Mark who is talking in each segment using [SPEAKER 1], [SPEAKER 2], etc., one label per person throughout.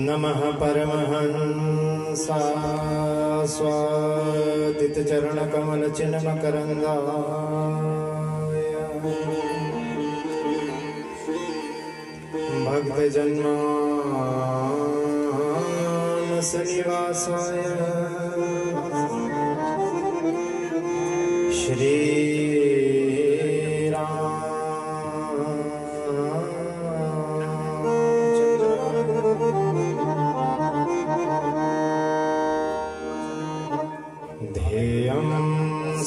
[SPEAKER 1] नमः परमहंसास्वादित चरण कमल चिन्ह मकरंदाय भक्त जन्मानस निवासाय श्री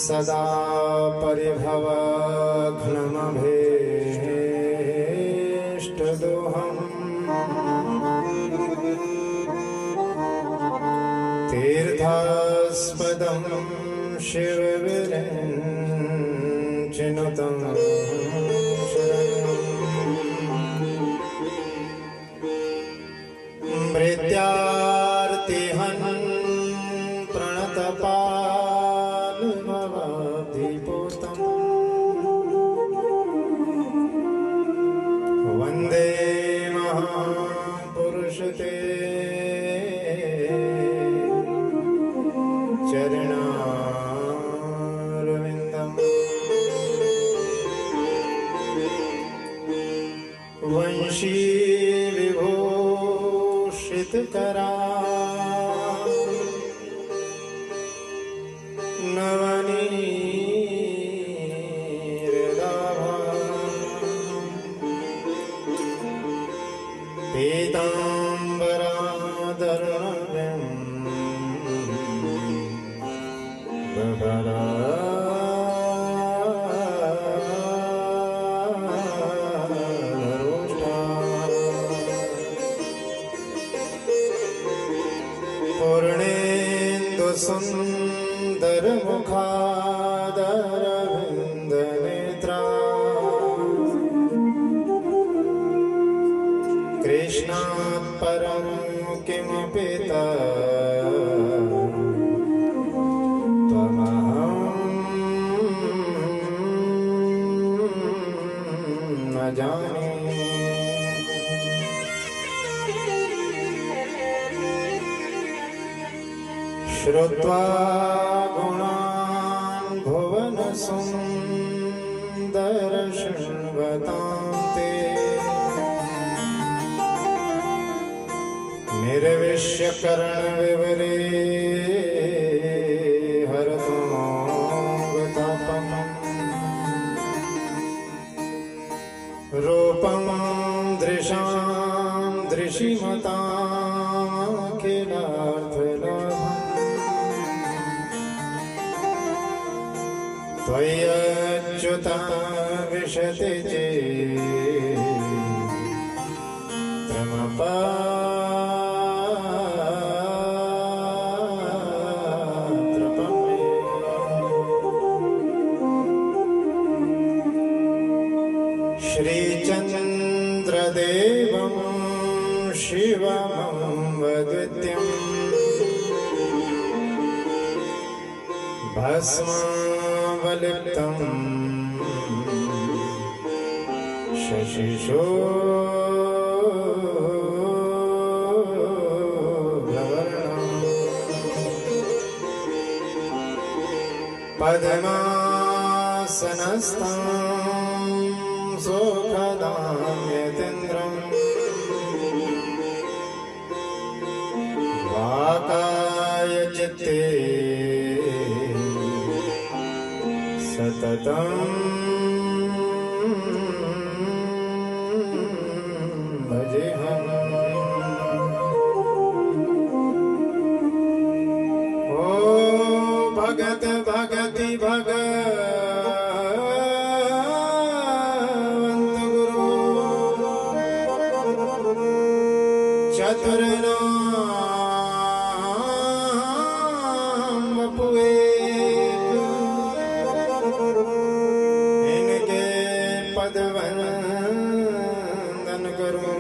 [SPEAKER 1] सदा परिभवघ्नमभीष्टदोहम् तीर्थास्पदं शिवविरञ्चिनुतं शरणं मृत्यार्तिहन् प्रणतपा वंदे महापुरुष ते चरणारविंदम वंशी विभूषित करा पीताम्बराधरणं पूर्णेन्दु सुंदर मुखादरविंद नेत्रा कृष्णात् परं किमपि त्वमहं न जाने। श्रुत्वा गुणान् भुवन सुन्दर शृण्वतां ते निर्विश्य कर्ण विवरे हरतोऽगतापम् रूपं दृशां दृशिमतामखिलार्थलाभम् त्वय्यच्युता विशति चेत् श्रीचन्द्रदेवं शिवमं भस्मावलिप्तं शशिशोभवर्णं पद्मासनस्थं सुखदां यतीन्द्रं वाकाय चित्ते सततं भजेऽहम्। ओ भगत भगति भगवन्त गुरु चतुर्नाम वपुए इनके पद वंदन करूं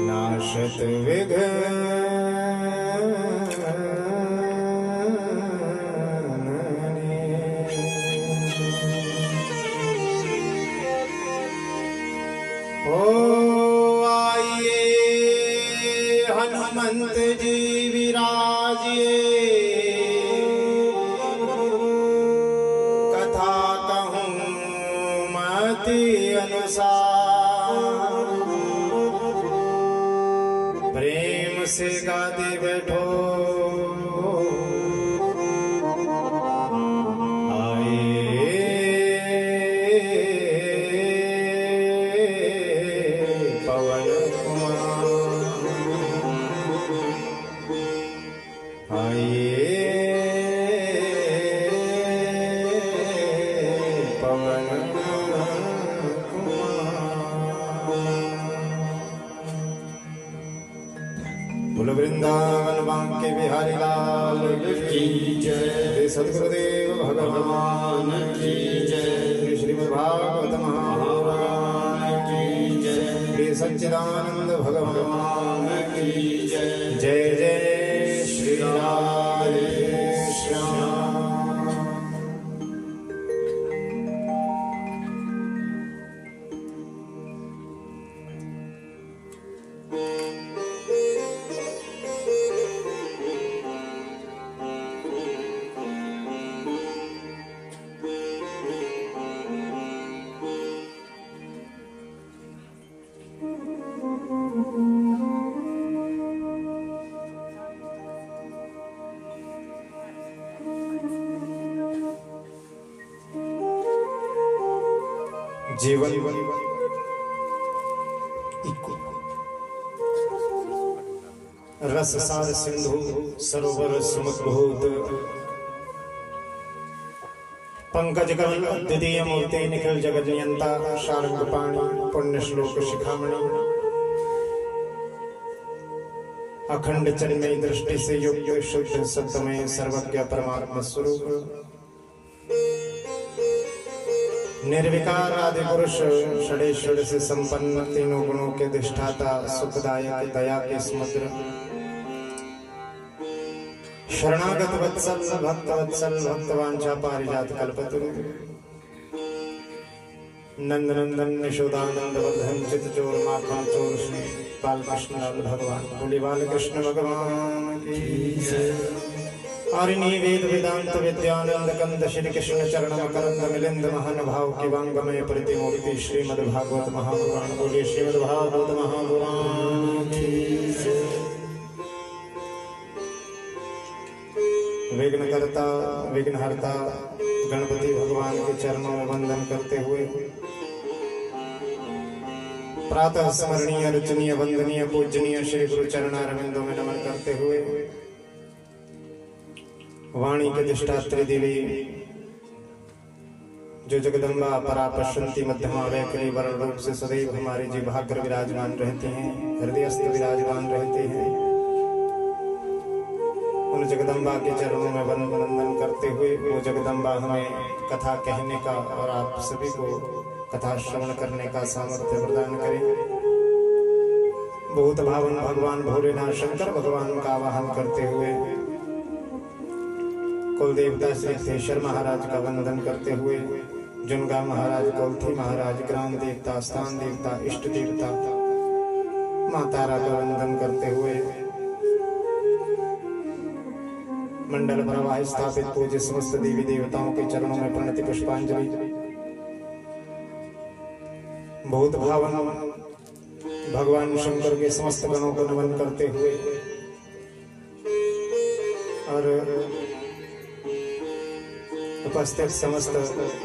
[SPEAKER 1] नाशत विघ्न हनुमंत जी विराजिए कथा कहूँ मति अनुसार प्रेम से गाते बैठो वृंदावन बांके बिहारी लाल की जय। सद्गुरुदेव भगवान की जय। श्रीमद् भागवत महापुराण की जय। श्री सच्चिदानंद भगवान की जय। जय जय श्री राधे श्याम। जीवन रस सार सिंधु सरोवर सुमद्भूत पंकज कमल द्वितीय मूर्ति निखिल जगत नियंता शारंग पाणी पुण्य श्लोक शिखामणि अखंड चन्मय दृष्टि से युक्त शुद्ध सत्मय सर्वज्ञ परमात्मा स्वरूप निर्विकार आदि पुरुष षडेश्वर से संपन्न तीनों गुणों के अधिष्ठाता सुखदायक दया के समुद्र शरणागत वत्सल भक्त वत्सल भक्तवांछा पारिजात कल्पतरु नंद नंदन यशोदानंद वर्धन चित चोर माखन चोर श्री बालकृष्ण भगवान बोली बालकृष्ण भगवान की जय। आरिणी वेद वेदांत विद्यानंद कंद श्री कृष्ण चरण मकरंद मिलिंद महानुभाव की वांगमय प्रतिमूर्ति श्रीमद् भागवत महापुराण बोलिए श्रीमद् भागवत महापुराण की जय। विघ्नकर्ता विघ्नहर्ता गणपति भगवान के चरणों में वंदन करते हुए प्रातः स्मरणीय रचनीय वंदनीय पूजनीय श्री गुरु चरणारविंदों में नमन करते हुए वाणी के अधिष्ठात्री देवी जो जगदम्बा परा पश्यंती मध्यमा वैखरी वरण रूप से सदैव हमारे जी भाग्य विराजमान रहते हैं हृदयस्थ विराजमान रहते हैं उन जगदम्बा के चरणों में वंदन करते हुए वो जगदम्बा हमें कथा कहने का और आप सभी को कथा श्रवण करने का सामर्थ्य प्रदान करें। बहुत भावन भगवान भोलेनाथ शंकर भगवान का आवाहन करते हुए कुल देवता श्री शेषर महाराज का वंदन करते हुए जुनगा महाराज कौलथी महाराज ग्राम देवता स्थान देवता इष्ट देवता माँ तारा का वंदन करते हुए मंडल प्रवाह स्थापित पूज्य समस्त देवी देवताओं के चरणों में प्रणति पुष्पांजलि। बहुत भावन भगवान शंकर के समस्त गणों को नमन करते हुए और उपस्थित समस्त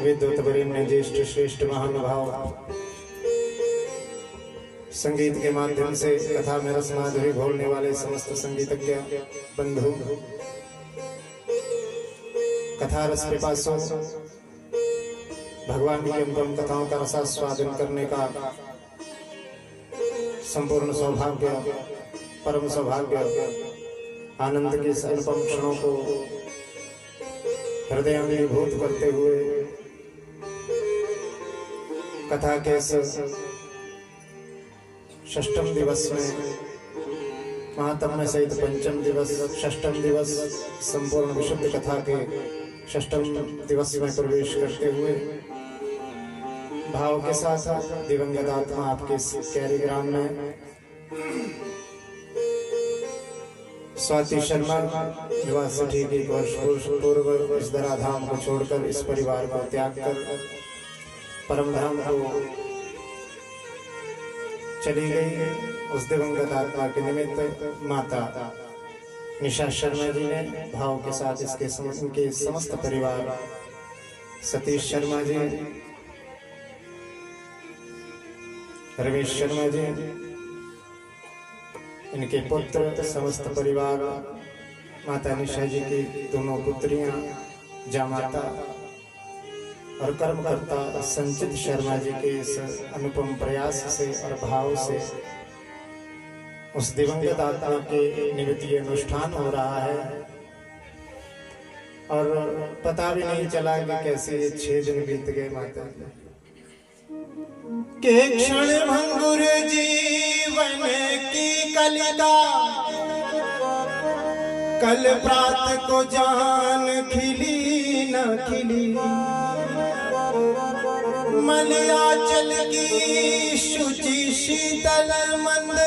[SPEAKER 1] विद्वत वरेण्य ज्येष्ठ श्रेष्ठ महानुभाव संगीत के माध्यम से कथा में रस माधुरी घोलने वाले समस्त संगीतज्ञ बंधु कथा रस पिपासु भगवान की अनुपम कथाओं का रसास्वादन करने का संपूर्ण सौभाग्य, परम सौभाग्य, आनंद के अनुपम क्षणों को हृदयांगीभूत करते हुए कथा के षष्ठम दिवस में, महात्म्य सहित पंचम दिवस, षष्ठम दिवस, संपूर्ण विशुद्ध कथा के षष्ठम दिवस में प्रवेश करते हुए भाव के साथ दिवंगत आत्मा आपके कैरीग्राम में स्वाति शर्मा विवाह से ठीक 1 वर्ष पूर्व इस धराधाम को छोड़कर, इस परिवार को त्याग कर परम धाम को चली गई। उस दिवंगत आत्मा के निमित्त माता निशा शर्मा जी ने भाव के साथ इनके समस्त परिवार, सतीश शर्मा जी, रमेश शर्मा जी, इनके पुत्र, समस्त परिवार, माता निशा जी की दोनों पुत्रियां, जामाता और कर्मकर्ता संचित शर्मा जी के इस अनुपम प्रयास से और भाव से उस दिवंगत आत्मा के निमित्त ये अनुष्ठान हो रहा है। और पता भी नहीं चला कि कैसे ये 6 दिन बीत गए माता के क्षण भंगुर जीवन की कलिका, कल प्रात को जान खिली न खिली, मलयाचल की शुचि शीतल मंद,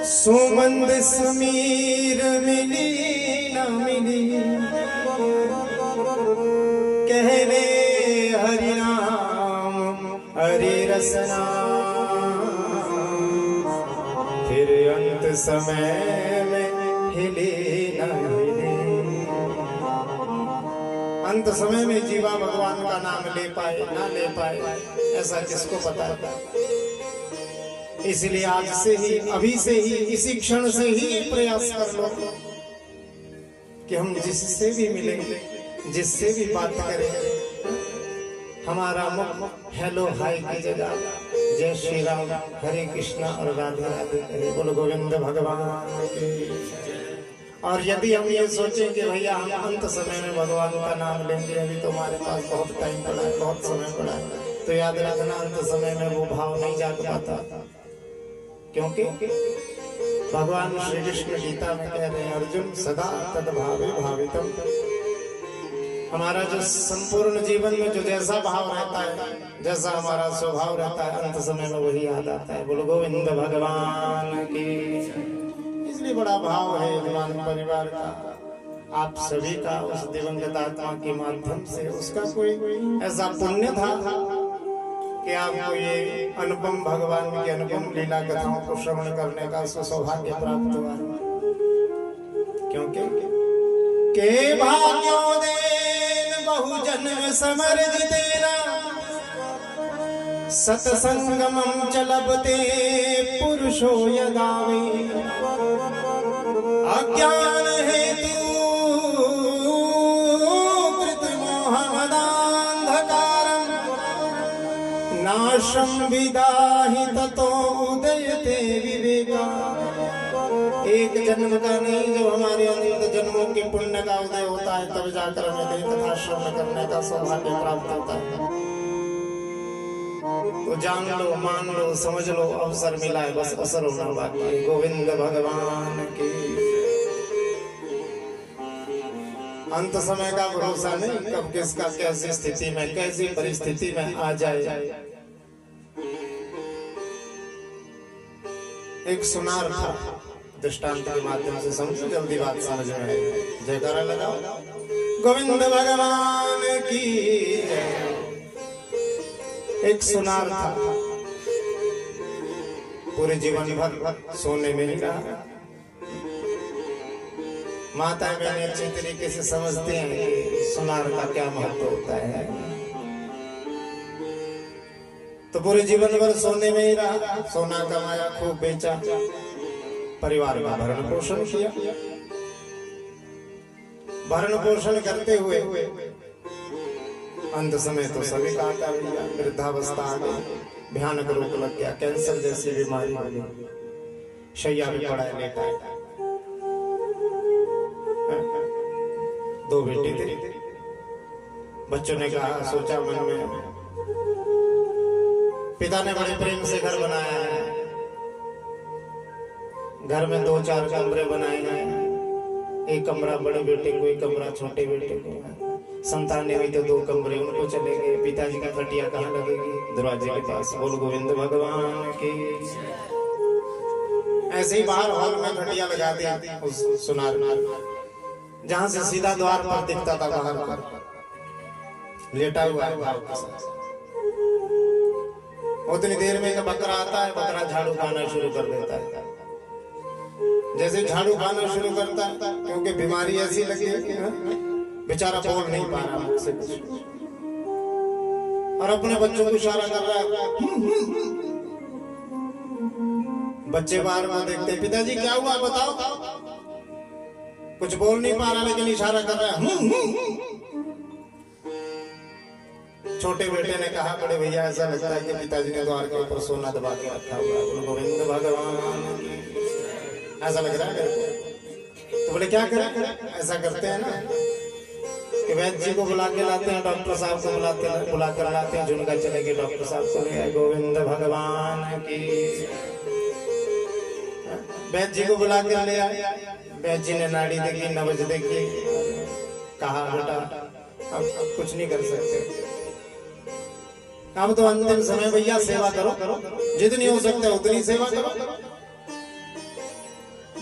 [SPEAKER 1] सुमंद समीर मिली न मिली, कहने हरि नाम हरि रसना, फिर अंत समय में हिली न हिली। अंत समय में जीवा भगवान का नाम ले पाए ना ले पाए, ऐसा किसको पता है। इसलिए आज से ही, अभी से ही, इसी क्षण से ही प्रयास कर लो कि हम जिससे भी मिलेंगे, जिससे भी बात करें, हमारा मुख हेलो हाय की जगह जय श्री राम, हरे कृष्णा और राधे राधे करे, बोलो गोविंद भगवान की। और यदि हम ये सोचें कि भैया हम अंत समय में भगवान का नाम लेंगे, अभी तो हमारे पास बहुत टाइम पड़ा है, बहुत समय पड़ा है, तो याद रखना अंत समय में वो भाव नहीं जाग पाता। क्योंकि भगवान श्री कृष्ण गीता में कह रहे हैं, अर्जुन सदा तद्भावे भावितम। हमारा जो संपूर्ण जीवन में जो जैसा भाव रहता है, जैसा हमारा स्वभाव रहता है, अंत समय में वही याद आता है। बोलो गोविंद भगवान की। इसलिए बड़ा भाव है हनुमान परिवार का, आप सभी का, उस दिवंगत आत्मा के माध्यम से उसका कोई ऐसा पुण्य था कि आपको ये अनुपम भगवान की अनुपम लीला कथाओं को श्रवण करने का सौभाग्य प्राप्त हुआ। क्योंकि के भाग्योदेन बहु जन्म समर्ज तेरा, सत्संगमं च लभते पुरुषो यदा वै, अज्ञान हेतु नाशं विदाहि ततो उदयते विवेका। एक जन्म का नहीं, जब हमारे अनंत जन्मों के पुण्य का उदय होता है तब जाकर हमें कथा श्रवण करने का सौभाग्य प्राप्त होता है। तो जान लो, मान लो, समझ लो, अवसर मिला है, बस असर होना बाकी है। गोविंद भगवान की। अंत समय का भरोसा नहीं, कब किसका कैसी स्थिति में, कैसी परिस्थिति में आ जाए। एक सुनार था, दृष्टांत के माध्यम से समझो, जल्दी बात समझ में आए। जयकारा लगाओ, गोविंद भगवान की। एक सुनार था, पूरे जीवन भर सोने में ही रहा। माता बहनें अच्छी तरीके से समझते हैं कि सुनार का क्या महत्व होता है। तो पूरे जीवन भर सोने में ही रहा, सोना कमाया, खूब बेचा, परिवार का भरण पोषण किया। भरण पोषण करते हुए अंत समय तो सभी का भैया वृद्धावस्था आ गई, भयानक रोग लग गया, कैंसर जैसी बीमारी हो गई, शैया भी पड़ा है, लेटा है। दो बेटे थे, बच्चों ने कहा, सोचा मन में, पिता ने बड़े प्रेम से घर बनाया है, घर में 2-4 कमरे बनाए गए, एक कमरा बड़े बेटे को, एक कमरा छोटे बेटे को। संतान हुई तो 2 कमरे उनको चले गए। पिताजी की खटिया कहाँ लगेगी? दरवाजे के पास। बोल गोविंद भगवान की। ऐसे ही बाहर हॉल में खटिया लगा दिया उस सुनार, जहां से सीधा द्वार पर दिखता था बाहर पर लेटा हुआ है भाव के साथ। उतनी देर में एक बकरा आता है, बकरा झाड़ू खाना शुरू कर देता है। जैसे झाड़ू खाना शुरू करता है, क्योंकि बीमारी ऐसी लगी है कि बेचारा बोल नहीं पा रहा मुझसे कुछ, और अपने बच्चों को इशारा कर रहा है। बच्चे बार बार देखते, पिताजी क्या हुआ बताओ। कुछ बोल नहीं पा रहा लेकिन इशारा कर रहा है। छोटे बेटे ने कहा, बड़े भैया ऐसा लगता है कि पिताजी ने द्वार के ऊपर सोना दबा के रखा हुआ है। गोविंद भगवान, ऐसा लग रहा है। तो बोले क्या करें? ऐसा करते हैं ना कि वैद्य जी को बुला के लाते हैं, डॉक्टर साहब को बुला कर लाते हैं, झुनका चले गए, डॉक्टर साहब को ले आए। गोविंद भगवान की। वैद्य जी को बुला कर ले आए, वैद्य जी ने नाड़ी देखी, नब्ज देखी, कहा बेटा अब कुछ नहीं कर सकते, अब तो अंतिम समय भैया, सेवा करो, जितनी हो सकता है उतनी सेवा करो।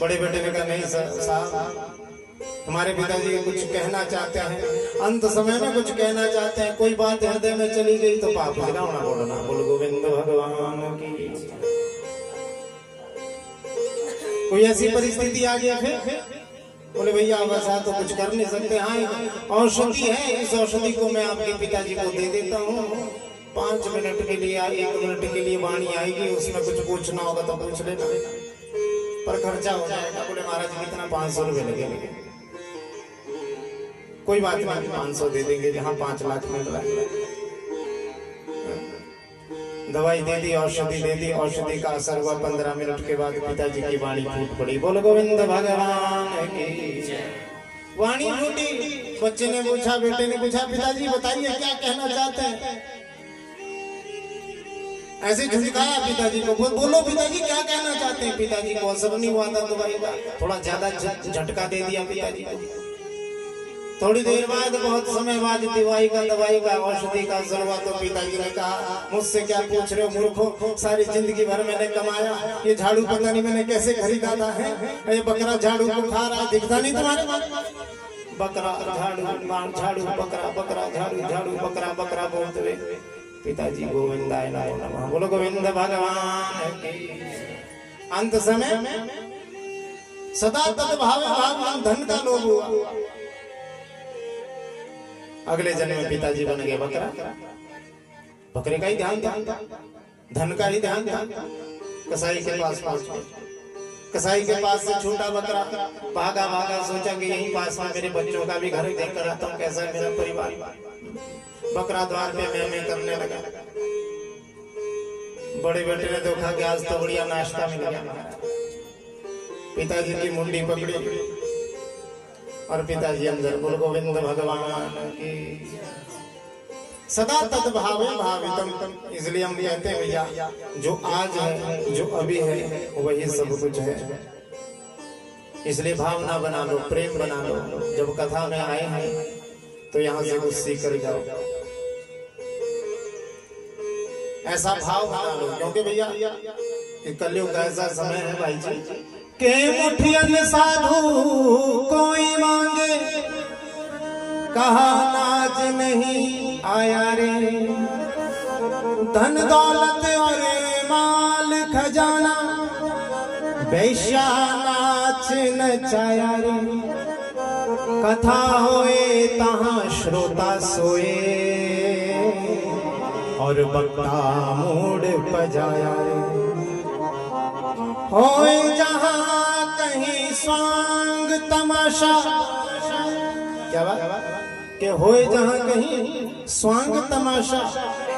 [SPEAKER 1] बड़े बेटे ने कहा, नहीं साहब, हमारे पिताजी कुछ कहना चाहते हैं, अंत समय में कुछ कहना चाहते हैं, कोई बात हृदय में चली गई तो पाप गिरावना बोलना। बोल गोविंद भगवान की। कोई ऐसी परिस्थिति आ गई फिर? बोले भैया वैसा तो कुछ कर नहीं सकते। हाँ, औषधि है, इस औषधि को मैं आपके पिताजी को दे देता हूँ, 5 मिनट के लिए, 1 मिनट के लिए वाणी आएगी, उसमें कुछ पूछना होगा तो पूछ लेना, पर खर्चा हो जाएगा। बोले महाराज कितना? 500 रुपए लगेंगे। कोई बात नहीं, 500 दे देंगे, जहाँ 5 लाख मिल रहा है। दवाई दे दी, औषधि दे दी, औषधि का असर हुआ। 15 मिनट के बाद पिताजी की वाणी फूट पड़ी। बोलो गोविंद भगवान की। वाणी फूटी। बच्चे ने पूछा, बेटे ने पूछा, पिताजी बताइए क्या कहना चाहते हैं? ऐसे झुकाया पिताजी को। बोलो पिताजी क्या कहना चाहते हैं? पिताजी को असर नहीं हुआ था दवाई का, थोड़ा ज्यादा झटका दे दिया पिताजी को। थोड़ी देर बाद, बहुत समय बाद दवाई का औषधि का असर हुआ तो पिताजी ने कहा, मुझसे क्या पूछ रहे हो मूर्खों, सारी जिंदगी भर मैंने कमाया, ये झाड़ू पता नहीं मैंने कैसे खरीदा था है, ये बकरा झाड़ू को खा रहा है, दिखता नहीं तुम्हारे? बकरा झाड़ू, झाड़ू बकरा, बकरा झाड़ू, झाड़ू बकरा, बकरा बोलते हुए पिताजी गोविंदाय नमः। बोलो गोविंद भगवान की। अंत समय सदा तद्भावे भाव धन का लोभ हुआ। अगले जन्म में पिताजी बन गए बकरा। बकरे का ही ध्यान था, धन का ही ध्यान था। कसाई के पास पहुंच गए। कसाई के पास से छूटा बकरा, भागा भागा, सोचा कि यहीं पास में मेरे बच्चों का भी घर देख कर आता हूँ, कैसा है मेरा परिवार। बकरा द्वार पे मैं करने लगा। बड़े बेटे ने देखा कि आज तो बढ़िया नाश्ता मिल गया। पिताजी की मुंडी पकड़ी और पिताजी अंदर। बोल गोविंद भगवान की। सदा तद्भावे भावितम। इसलिए हम कहते हैं भैया, जो आज है, जो अभी है, वही सब कुछ है। इसलिए भावना बना लो, प्रेम बना लो। जब कथा में आए हैं तो यहाँ से कुछ सीख कर जाओ, ऐसा भाव बना लो। क्योंकि भैया कलयुग का ऐसा समय है भाई जी के मुठियन साधु कोई मांगे, कहा नाज नहीं आया रे, धन दौलत और माल खजाना, वैश्या नाच नचाया रे, कथा होए तहाँ श्रोता सोए, और बक्ता मूड बजाया रे। होए जहाँ कहीं स्वांग तमाशा, क्या बात? कि होए जहाँ कहीं स्वांग तमाशा,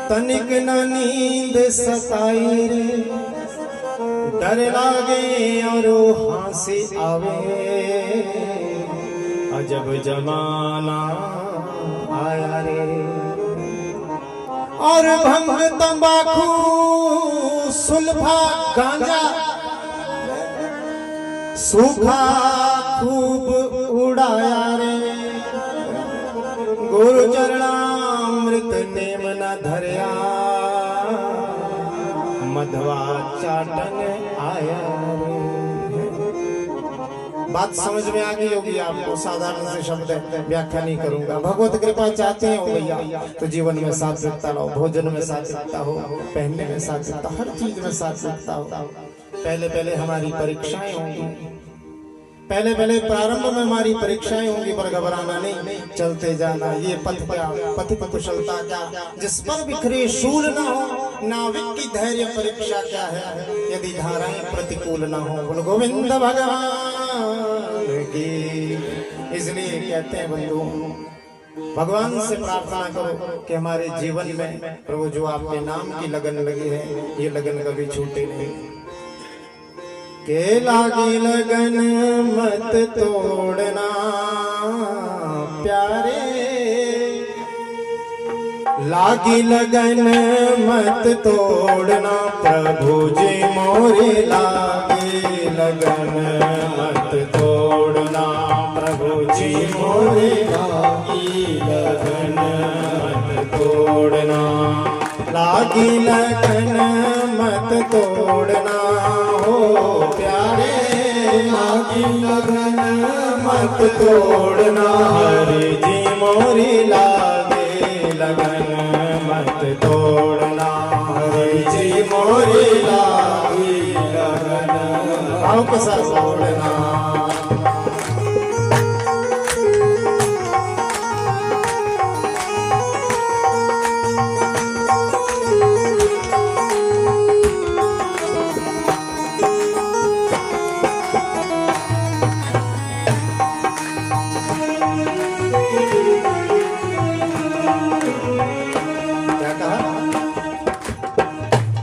[SPEAKER 1] तनिक न नींद सताई रे, डर लागे और हंसी आवे, अजब जमाना आया रे। और भंग तंबाकू सुल्फा गांजा सूखा खूब उड़ाया रे, गुरु चरणामृत नेम न धरया, मधवा चाटन आया रे। बात समझ में आ गई होगी आपको, साधारण से शब्द व्याख्या नहीं करूंगा। भगवत कृपा चाहते हो भैया तो जीवन में सात्विकता लाओ, भोजन में सात्विकता हो, पहनने में सात्विकता, हर चीज में सात्विकता हो। पहले पहले हमारी परीक्षाएं होंगी, पहले पहले प्रारंभ में हमारी परीक्षाएं होंगी, पर घबराना नहीं, चलते जाना। ये पथ क्या, पथ कुशलता क्या, जिस पर बिखरे शूल न हो, नाविक की धैर्य परीक्षा क्या है, यदि धाराएं प्रतिकूल न हो। बोलो गोविंद भगवान की। इसलिए कहते हैं बंधु, भगवान से प्रार्थना करो कि हमारे जीवन में प्रभु जो आपके नाम की लगन लगी है, ये लगन कभी छूटे नहीं। के लागी लगन मत तोड़ना प्यारे, लागी लगन मत तोड़ना प्रभु जी मोरे, लागी लगन मत तोड़ना प्रभु जी मोरे, लागी लगन मत तोड़ना, लागी लगन मत तोड़ना हो प्यारे, लागी लगन मत तोड़ना, हरि जी मोरी लागे लगन मत तोड़ना, हरि जी मोरी लागे लगन भाव के साथ तोड़ना।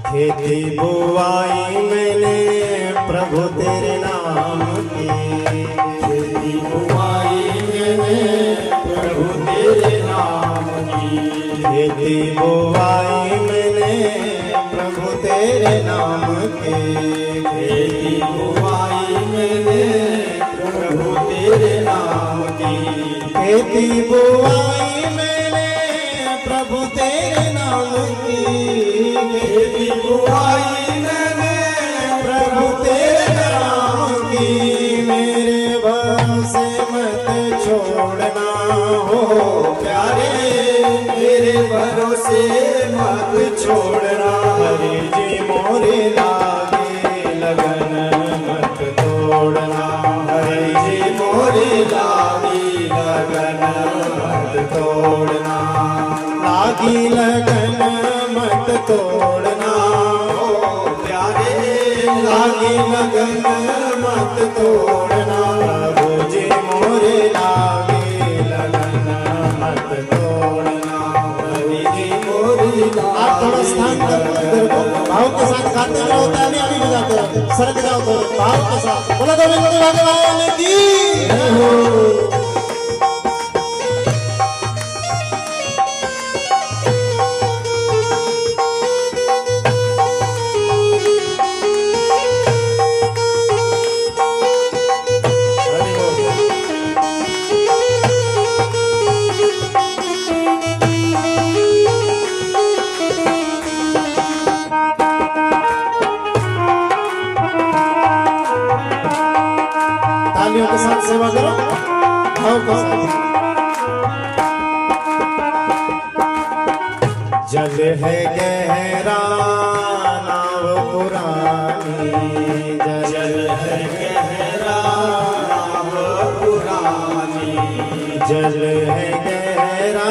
[SPEAKER 1] खेती बुआई मैंने प्रभु तेरे नाम की, खेती बुआई मैंने प्रभु तेरे नाम की, खेती बुआई मैंने प्रभु तेरे नाम की, खेती बुआई मैंने प्रभु तेरे नाम की, खेती बुआई मैंने प्रभु तेरे नाम की, खेती बुआई मैंने प्रभु तेरे नाम की, मेरे भरोसे मत छोड़ना हो प्यारे, मेरे भरोसे मत छोड़ना, हरि जी मोरे लागे लगन मत तोड़ना, हरि जी मोरे लागे लगन मत तोड़ना, लागी लगन मत तोड़ना हो प्यारे, लागी लगन मत तोड़ना, प्रभु जी मोरे लागे लगन मत तोड़ना, हरि जी मोरे लागे। आप थोड़ा स्थान कर भाव के साथ गाते जाओ, ताली अभी बजाते रहो, सरक जाओ तो भाव के साथ। बोलो गोविंद भगवान की हो। तालियों के साथ सेवा करो, भाव के साथ। जल है गहरा नाव पुरानी, जल है गहरा नाव पुरानी, जल है गहरा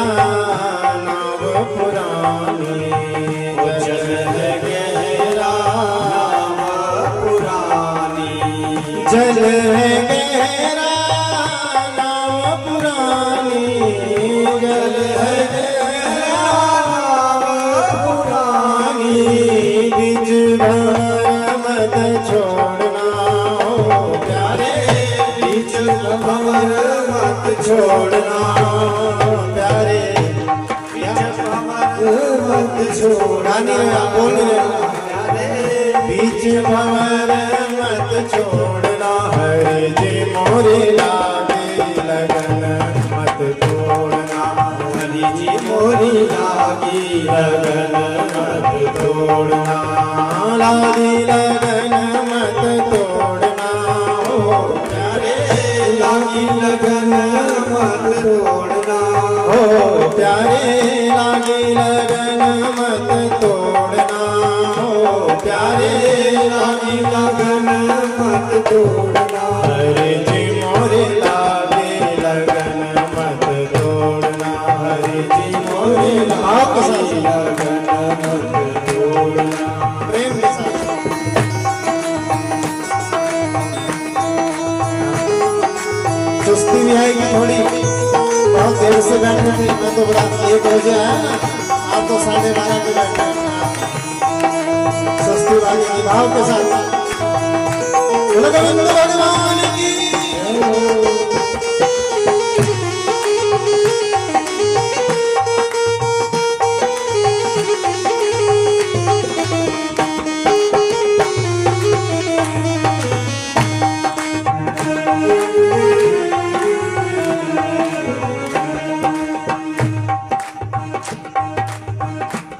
[SPEAKER 1] नाव पुरानी, जल है गहरा नाव पुरानी, जल है गहरा नाव पुरानी, जल है गहरा नाव मत छोड़ना हो प्यारे, बीच भंवर मत छोड़ना प्यारे, बीच भंवर मत छोड़ना, बोल रहे बीच भंवर मत छोड़ना, हरि जी मोरे लागे लगन मत तोड़ना, हरि जी मोरी लागी लगन मत तोड़ना, लागी लगन मत तोड़ना हो प्यारे, लागी लगन मत तोड़ना हो प्यारे, लागी लगन मत तोड़ना हो प्यारे, लागी लगन मत तोड़ना, हरि जी मोरे लागे लगन मत तोड़ना, हरि जी मोरे लागे लगन मत तोड़ना। प्रेम के साथ सुस्ती भी आएगी थोड़ी, बहुत देर से बैठे थे, मैं तो बड़ा 1 बजे आया ना, आप तो 12:30 पे बैठे, सुस्ती आएगी भाव के साथ। गोविंद भगवान की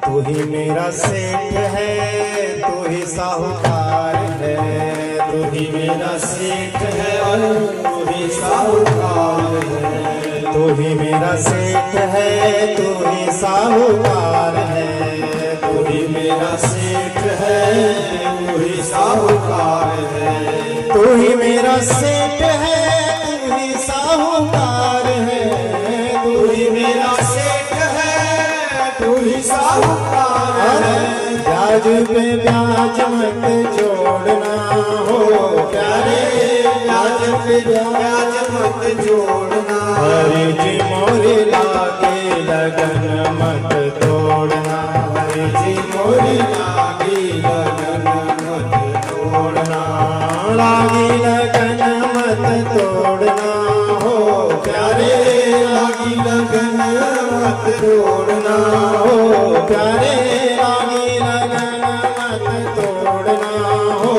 [SPEAKER 1] तू ही मेरा सेठ है, तू ही साहूकार है, तू ही मेरा सेठ है और तू ही साहूकार है, तू ही मेरा सेठ है, तू ही साहूकार है, तू ही मेरा सेठ है, तू ही साहूकार है, तू ही मेरा सेठ है, तू ही साहूकार है, तू ही मेरा सेठ है, तू ही साहूकार है, ब्याज पे ब्याज मत जोड़ना हो प्यारे, ब्याज पे ब्याज मत जोड़ना, हरि जी मोरे लागे लगन मत तोड़ना, हरि जी मोरे लागे लगन मत तोड़ना, लागी लगन मत तोड़ना हो प्यारे, लागी लगन मत तोड़ना हो प्यारे, लागी लगन मत तोड़ना हो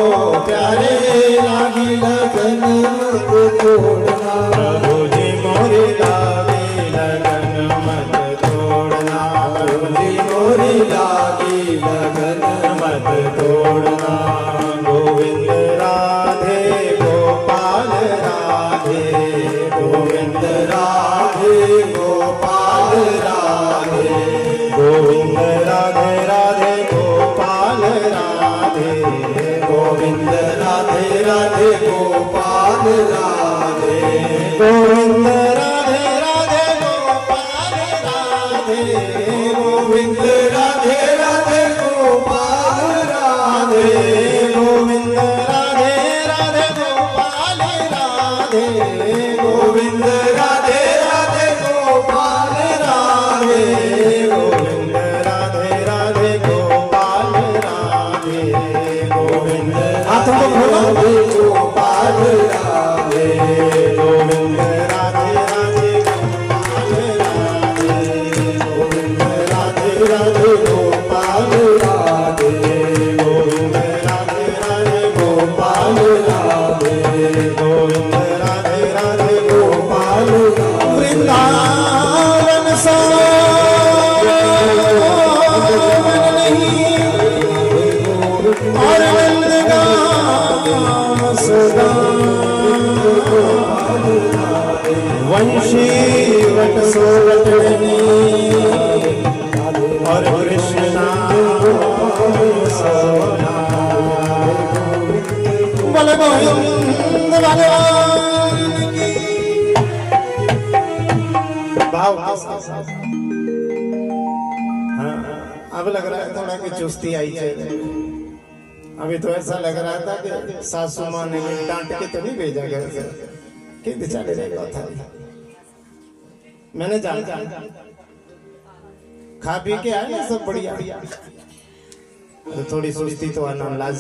[SPEAKER 1] प्यारे, लागी लगन मत तोड़ना, प्रभु जी मोरे लागे लगन मत तोड़ना, प्रभु जी मोरे लागे लगन मत तोड़ना, गोविंद राधे गोपाल राधे, गोविंद राधे गोपाल राधे, गोविंद राधे राधे गोपाल राधे, गोविंद राधे राधे गोपाल राधे, गोविंद राधे राधे गोपाल राधे, गोविंद राधे राधे गोपाल राधे, गोविंद राधे राधे गोपाल राधे, गोविंद राधे राधे गोपाल राधे, गोविंद राधे राधे गोपाल राधे, गोविंद हाथों को खोलो गोपाल राधे, गोविंद राधे राधे गोपाल राधे, गोविंद राधे राधे गोपाल राधे, गोविंद राधे राधे गोपाल राधे, गोविंद राधे राधे गोपाल वृंदावन नहीं और नंदगांव सदा, वंशी वट सोवट नहीं और कृष्णा सोना, बल गोविंद भगवान की भाव के साथ। हाँ, अब लग रहा है थोड़ा कि चुस्ती आई है। अभी तो ऐसा लग रहा था कि सासू माँ ने डांट के तो नहीं भेजा घर से, कि चले रहेगा था। मैंने जाना खा पी के आए ना सब बढ़िया, तो थोड़ी सुस्ती तो आना लाज